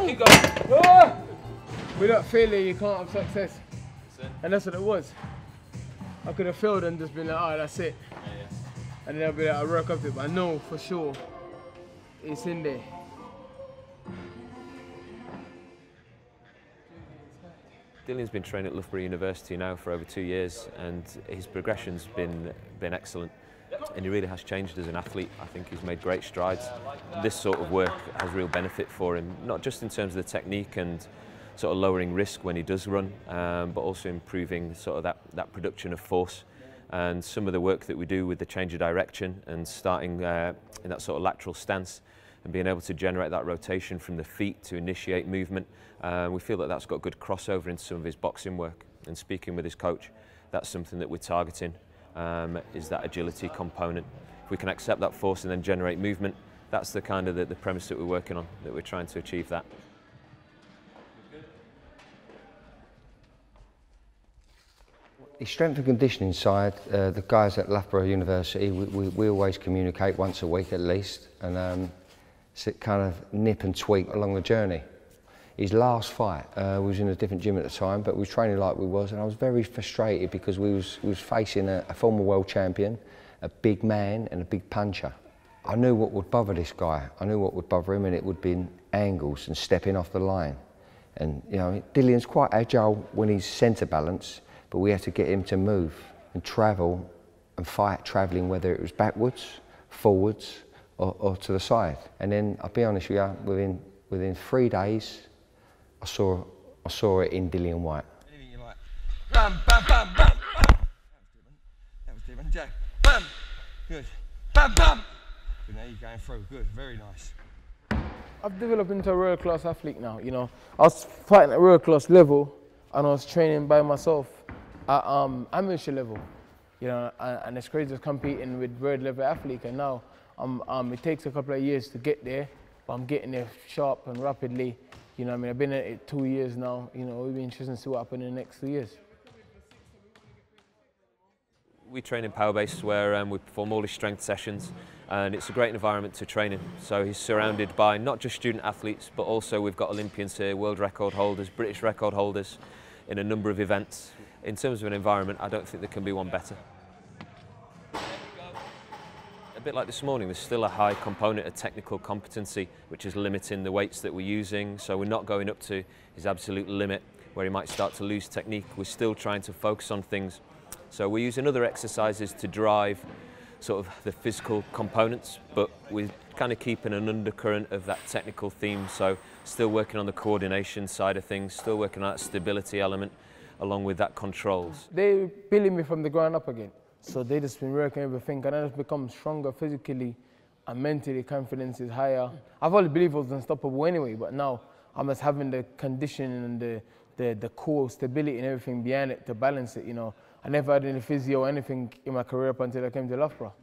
Keep going. Ah! Without failure, you can't have success. And that's what it was. I could have failed and just been like, oh, that's it. And then I'll be like, I'll work up to it. But I know for sure it's in there. Dillian's been training at Loughborough University now for over 2 years, and his progression's been excellent. And he really has changed as an athlete. I think he's made great strides. This sort of work has real benefit for him, not just in terms of the technique and sort of lowering risk when he does run, but also improving sort of that production of force. And some of the work that we do with the change of direction and starting in that sort of lateral stance and being able to generate that rotation from the feet to initiate movement, we feel that that's got good crossover into some of his boxing work. And speaking with his coach, that's something that we're targeting, is that agility component. If we can accept that force and then generate movement, that's the kind of the premise that we're working on, that we're trying to achieve that. The strength and conditioning side, the guys at Loughborough University, we always communicate once a week at least, and kind of nip and tweak along the journey. His last fight, we was in a different gym at the time, but we was training like we was, and I was very frustrated because we was facing a former world champion, a big man and a big puncher. I knew what would bother this guy. I knew what would bother him, and it would be angles and stepping off the line. And you know, Dillian's quite agile when he's centre balance, but we had to get him to move and travel and fight travelling, whether it was backwards, forwards, or to the side. And then I'll be honest with you, within 3 days, I saw it in Dillian Whyte. Anything you like. Bam, bam, bam, bam. That was different. Jack. Bam. Good. Bam, bam. Good. Now you're going through. Good. Very nice. I've developed into a world class athlete now. You know, I was fighting at world class level, and I was training by myself at amateur level. You know, and it's crazy just competing with world level athletes. And now, it takes a couple of years to get there, but I'm getting there sharp and rapidly. You know, I mean, I've been at it 2 years now. You know, it'll be interesting to see what happens in the next 2 years. We train in Power Base where we perform all his strength sessions, and it's a great environment to train in. So he's surrounded by not just student athletes, but also we've got Olympians here, world record holders, British record holders in a number of events. In terms of an environment, I don't think there can be one better. A bit like this morning, there's still a high component of technical competency, which is limiting the weights that we're using. So we're not going up to his absolute limit where he might start to lose technique. We're still trying to focus on things. So we're using other exercises to drive sort of the physical components, but we're kind of keeping an undercurrent of that technical theme. So still working on the coordination side of things, still working on that stability element, along with that controls. They're building me from the ground up again. So they just been working everything, and I just become stronger physically and mentally. Confidence is higher. I've always believed I was unstoppable anyway, but now I'm just having the conditioning and the core stability and everything behind it to balance it. You know, I never had any physio or anything in my career up until I came to Loughborough.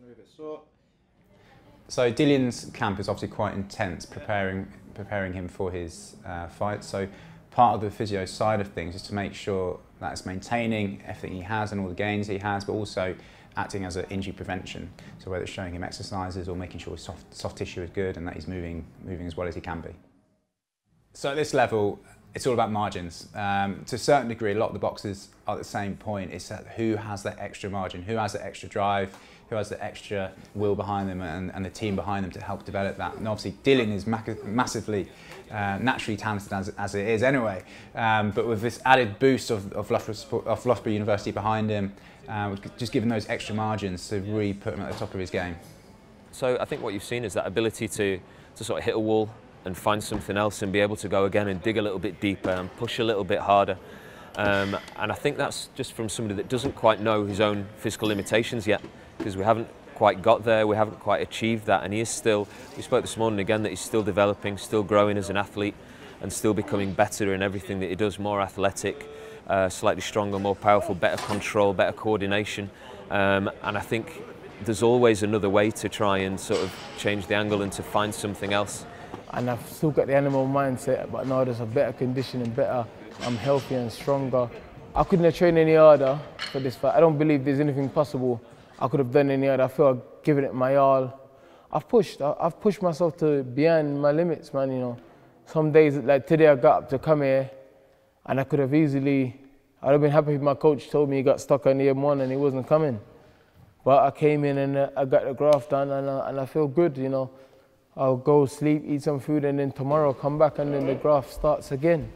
So Dillian's camp is obviously quite intense, preparing him for his fight. So part of the physio side of things is to make sure that it's maintaining everything he has and all the gains he has, but also acting as an injury prevention. So whether it's showing him exercises or making sure his soft tissue is good and that he's moving as well as he can be. So at this level, it's all about margins. To a certain degree, a lot of the boxers are at the same point. It's who has that extra margin, who has that extra drive, who has the extra will behind them and the team behind them to help develop that. And obviously Dillian is massively naturally talented as it is anyway, but with this added boost of Loughborough University behind him, just giving those extra margins to really put him at the top of his game. So I think what you've seen is that ability to sort of hit a wall and find something else and be able to go again and dig a little bit deeper and push a little bit harder. And I think that's just from somebody that doesn't quite know his own physical limitations yet, because we haven't quite got there, we haven't quite achieved that, and he is still, we spoke this morning again, that he's still developing, still growing as an athlete and still becoming better in everything that he does, more athletic, slightly stronger, more powerful, better control, better coordination, and I think there's always another way to try and sort of change the angle and to find something else. And I've still got the animal mindset, but now there's a better conditioning, better, I'm healthier and stronger. I couldn't have trained any harder for this fight. I don't believe there's anything possible I could have done any harder. I feel I've given it my all. I've pushed myself to beyond my limits, man, you know. Some days, like today I got up to come here and I could have easily, I'd have been happy if my coach told me he got stuck on the M1 and he wasn't coming. But I came in and I got the graft done and I feel good, you know. I'll go sleep, eat some food, and then tomorrow come back and then the graft starts again.